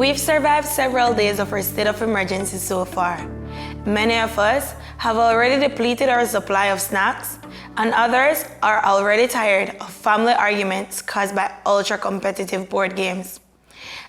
We've survived several days of our state of emergency so far. Many of us have already depleted our supply of snacks, and others are already tired of family arguments caused by ultra-competitive board games.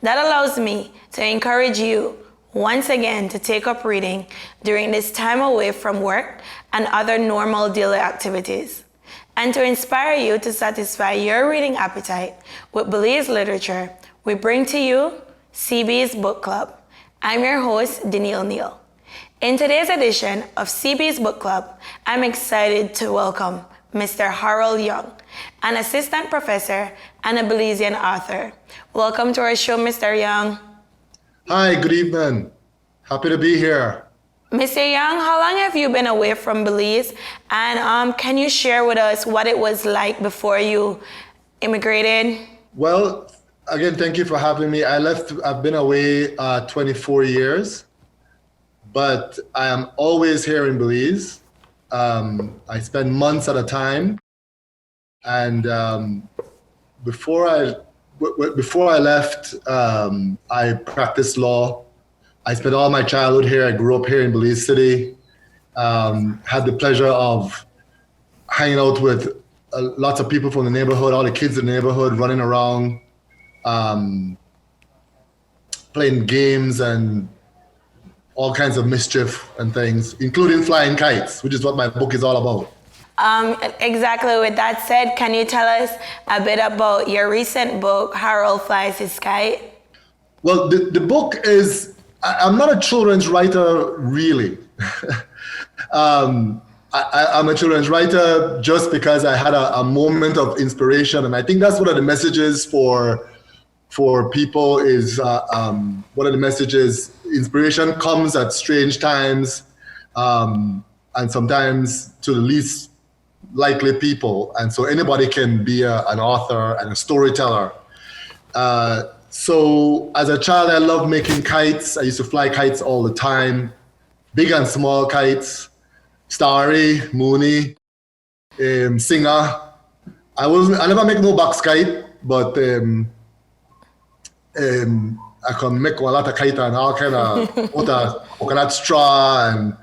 That allows me to encourage you once again to take up reading during this time away from work and other normal daily activities, and to inspire you to satisfy your reading appetite with Belize literature. We bring to you CB's Book Club. I'm your host, Danielle Neal. In today's edition of CB's Book Club, I'm excited to welcome Mr. Harold Young, an assistant professor and a Belizean author. Welcome to our show, Mr. Young. Hi, good evening. Happy to be here. Mr. Young, how long have you been away from Belize? And can you share with us what it was like before you immigrated? Well, again, thank you for having me. I've been away 24 years, but I am always here in Belize. I spend months at a time. And before I left, I practiced law. I spent all my childhood here. I grew up here in Belize City. Had the pleasure of hanging out with lots of people from the neighborhood, all the kids in the neighborhood, running around, playing games and all kinds of mischief and things, including flying kites, which is what my book is all about. Exactly. With that said, can you tell us a bit about your recent book, Harold Flies His Kite? Well, the book is, I'm not a children's writer, really. I'm a children's writer just because I had a moment of inspiration. And I think that's one of the messages for people is, one of the messages, inspiration comes at strange times, and sometimes to the least likely people. And so anybody can be an author and a storyteller. So as a child, I loved making kites. I used to fly kites all the time, big and small kites, starry, moony, singer. I never make no box kite, but I can make a lot of kite and all kind of coconut straw, and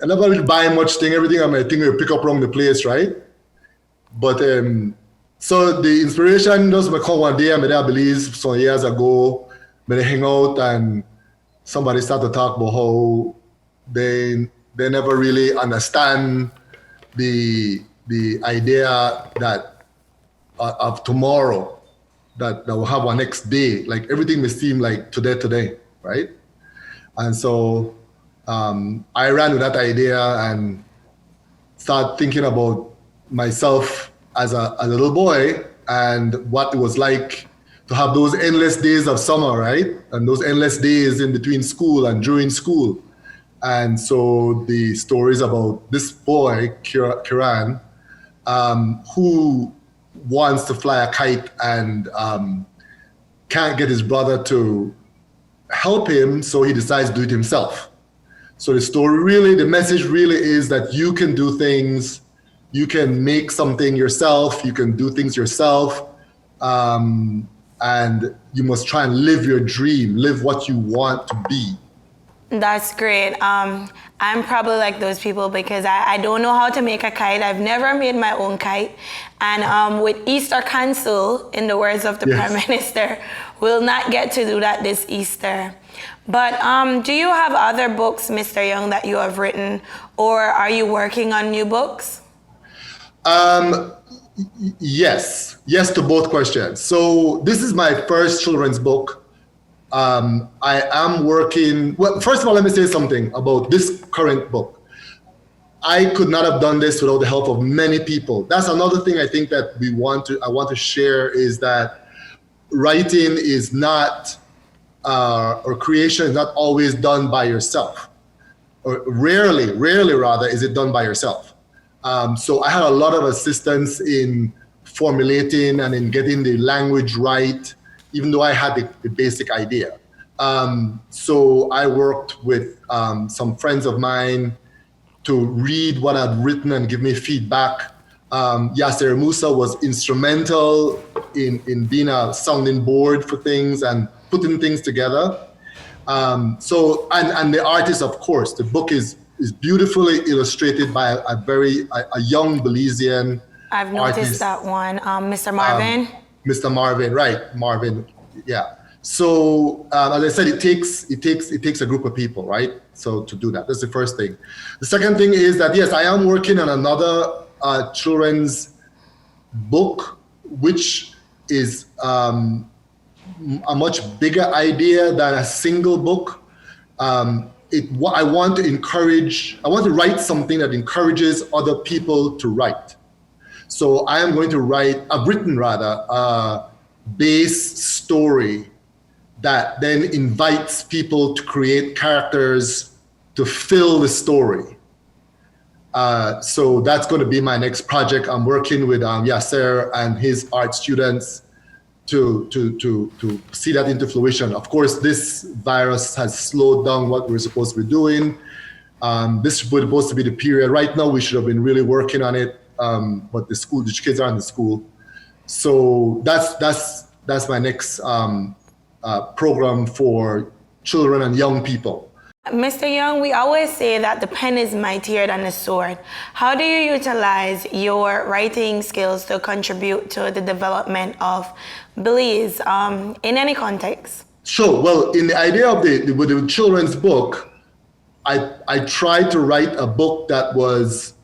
I never really buy much thing. Everything I think will pick up around the place, right? But so the inspiration just come one day. I'm there, I believe, some years ago. I hang out and somebody started to talk about how they never really understand the idea that of tomorrow, that we'll have our next day. Like everything may seem like today, right? And so I ran with that idea and started thinking about myself as a little boy and what it was like to have those endless days of summer, right? And those endless days in between school and during school. And so the stories about this boy, Kiran, who wants to fly a kite and can't get his brother to help him, so he decides to do it himself. So the story really, the message really is that you can do things, you can make something yourself, you can do things yourself, and you must try and live your dream, live what you want to be. That's great. I'm probably like those people because I don't know how to make a kite. I've never made my own kite. And with Easter cancel, in the words of the Prime Minister, we'll not get to do that this Easter. But do you have other books, Mr. Young, that you have written, or are you working on new books? Yes to both questions. So this is my first children's book. I am working, well, first of all, let me say something about this current book. I could not have done this without the help of many people. That's another thing I think that I want to share is that writing is not, or creation is not always done by yourself. Or rarely rather, is it done by yourself. So I had a lot of assistance in formulating and in getting the language right, even though I had the basic idea. So I worked with some friends of mine to read what I'd written and give me feedback. Yasser Musa was instrumental in being a sounding board for things and putting things together. And the artist, of course, the book is beautifully illustrated by a young Belizean I've noticed artist, that one, Mr. Marvin. Mr. Marvin, right? Marvin, yeah. So as I said, it takes a group of people, right? So to do that, that's the first thing. The second thing is that yes, I am working on another children's book, which is a much bigger idea than a single book. I want to write something that encourages other people to write. So I am going to I've written rather, a base story that then invites people to create characters to fill the story. So that's going to be my next project. I'm working with Yasser and his art students to see that into fruition. Of course, this virus has slowed down what we're supposed to be doing. This was supposed to be the period. Right now, we should have been really working on it, but the kids are in the school. So that's my next program for children and young people. Mr. Young, we always say that the pen is mightier than the sword. How do you utilize your writing skills to contribute to the development of Belize in any context? Sure. Well, in the idea of with the children's book, I tried to write a book that was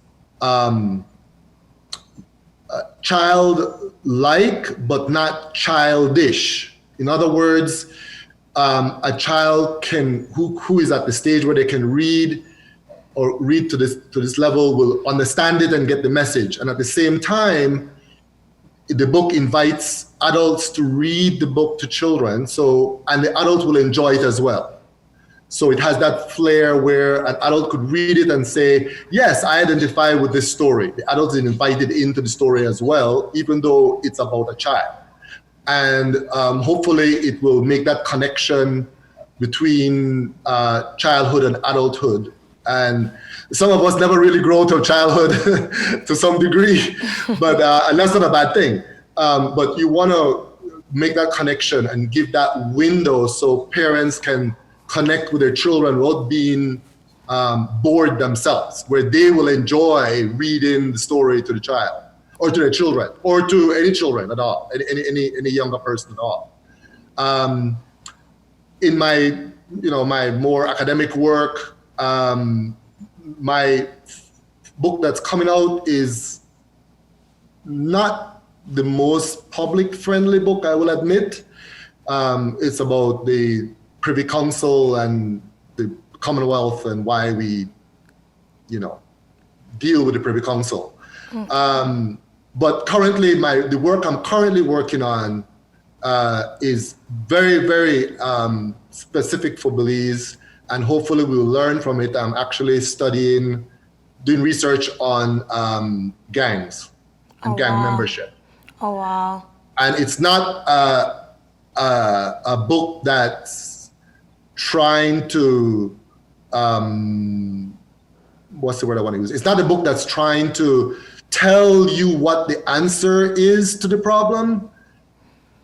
childlike but not childish. In other words, a child who is at the stage where they can read to this level will understand it and get the message. And at the same time, the book invites adults to read the book to children, and the adult will enjoy it as well. So it has that flair where an adult could read it and say, yes, I identify with this story. The adult is invited into the story as well, even though it's about a child. And hopefully it will make that connection between childhood and adulthood. And some of us never really grow to childhood to some degree, but and that's not a bad thing. But you want to make that connection and give that window so parents can connect with their children without being bored themselves, where they will enjoy reading the story to the child or to their children or to any children at all, any younger person at all. In my more academic work, my book that's coming out is not the most public friendly book, I will admit. It's about the Privy Council and the Commonwealth and why we, deal with the Privy Council. But currently, the work I'm currently working on is very, very specific for Belize, and hopefully we'll learn from it. I'm actually doing research on gangs and gang membership. Oh, wow. And it's not a book that's trying to, what's the word I want to use? It's not a book that's trying to tell you what the answer is to the problem.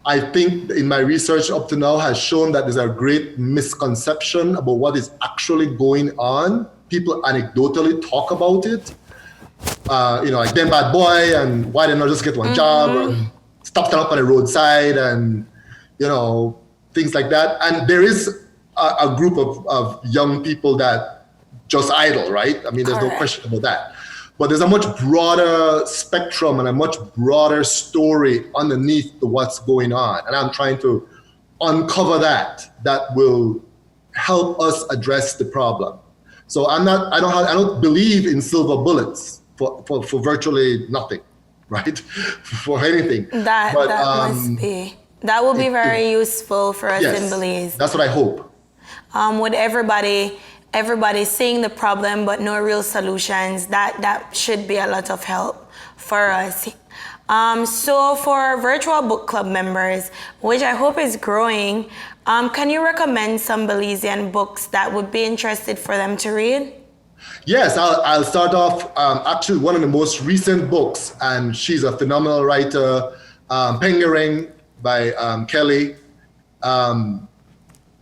I think in my research up to now has shown that there's a great misconception about what is actually going on. People anecdotally talk about it. Like them bad boy and why they not just get one job and stop them up on the roadside and, things like that. And there is a group of young people that just idle, right? I mean, there's no question about that. But there's a much broader spectrum and a much broader story underneath what's going on. And I'm trying to uncover that will help us address the problem. So I don't believe in silver bullets for virtually nothing, right? For anything. That will be very useful for us in Belize. That's what I hope. With everybody seeing the problem but no real solutions, that should be a lot of help for us. So for virtual book club members, which I hope is growing, can you recommend some Belizean books that would be interested for them to read? Yes, I'll start off. Actually, one of the most recent books, and she's a phenomenal writer, Pengereng by Kelly.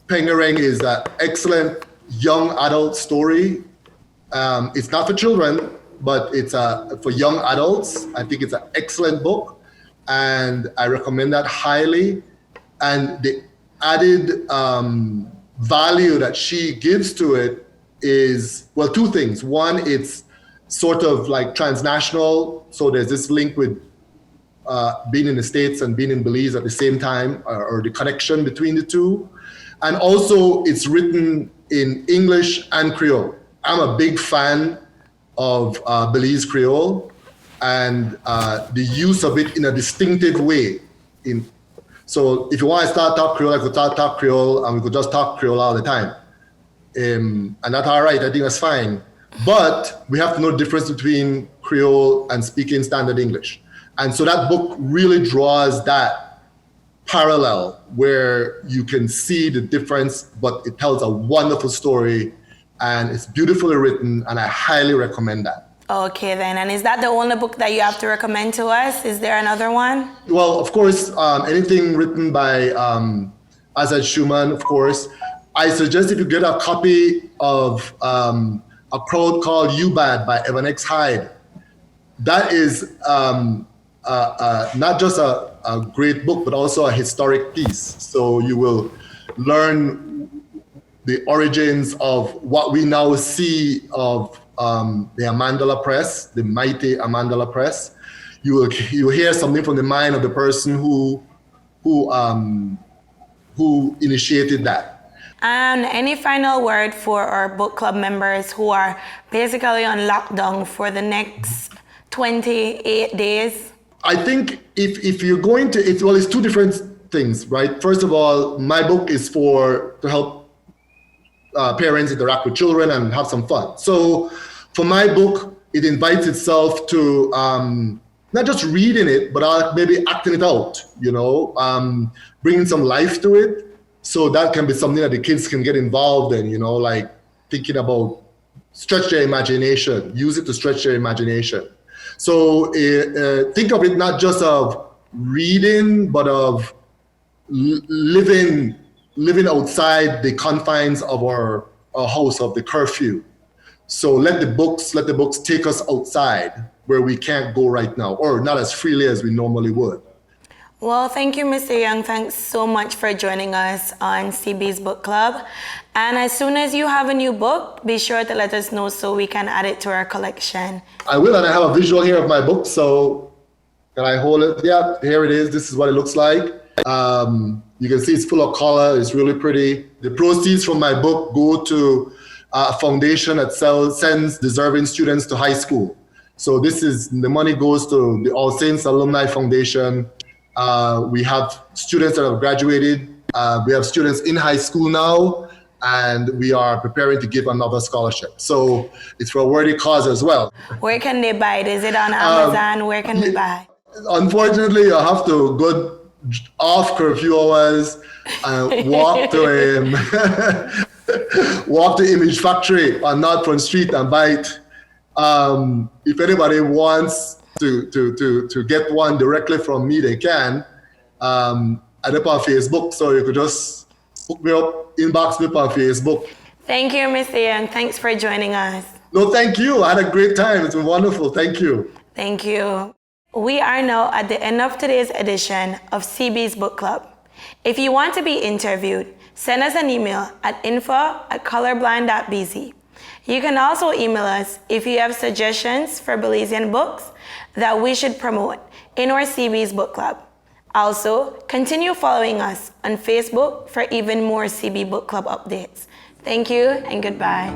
Pengereng is an excellent young adult story. It's not for children, but it's for young adults. I think it's an excellent book, and I recommend that highly. And the added value that she gives to it is, well, two things. One, it's sort of like transnational. So there's this link with being in the States and being in Belize at the same time, or the connection between the two. And also it's written in English and Creole. I'm a big fan of Belize Creole and the use of it in a distinctive way. So if you want to start talk Creole, I could talk Creole, and we could just talk Creole all the time. And that's all right, I think that's fine. But we have to know the difference between Creole and speaking standard English. And so that book really draws that parallel where you can see the difference, but it tells a wonderful story and it's beautifully written, and I highly recommend that. Okay then, and is that the only book that you have to recommend to us? Is there another one? Well, of course, anything written by Azad Schumann, of course. I suggest if you get a copy of A Crowd Called You Bad by Evan X. Hyde. That is not just a great book, but also a historic piece. So you will learn the origins of what we now see of the Amandala Press, the mighty Amandala Press. You will hear something from the mind of the person who initiated that. And any final word for our book club members who are basically on lockdown for the next 28 days? I think if you're going to, it's two different things, right? First of all, my book is to help parents interact with children and have some fun. So for my book, it invites itself to not just reading it, but maybe acting it out, bringing some life to it. So that can be something that the kids can get involved in, like thinking about, stretch their imagination, use it to stretch their imagination. So think of it not just of reading, but of living outside the confines of our house, of the curfew. So let the books take us outside where we can't go right now, or not as freely as we normally would. Well, thank you, Mr. Young. Thanks so much for joining us on CB's Book Club. And as soon as you have a new book, be sure to let us know so we can add it to our collection. I will, and I have a visual here of my book. So can I hold it? Yeah, here it is. This is what it looks like. You can see it's full of color. It's really pretty. The proceeds from my book go to a foundation that sends deserving students to high school. So the money goes to the All Saints Alumni Foundation. We have students that have graduated. We have students in high school now, and we are preparing to give another scholarship. So it's for a worthy cause as well. Where can they buy it? Is it on Amazon? Where can we buy? Unfortunately, you have to go off curfew hours and walk to Image Factory on North Front Street and buy it. If anybody wants to get one directly from me, they can. I'm up on Facebook, so you could just hook me up, inbox me on Facebook. Thank you, Mr. Young. Thanks for joining us. No, thank you. I had a great time. It's been wonderful. Thank you. Thank you. We are now at the end of today's edition of CB's Book Club. If you want to be interviewed, send us an email at info@colorblind.bz. You can also email us if you have suggestions for Belizean books that we should promote in our CB's Book Club. Also, continue following us on Facebook for even more CB Book Club updates. Thank you and goodbye.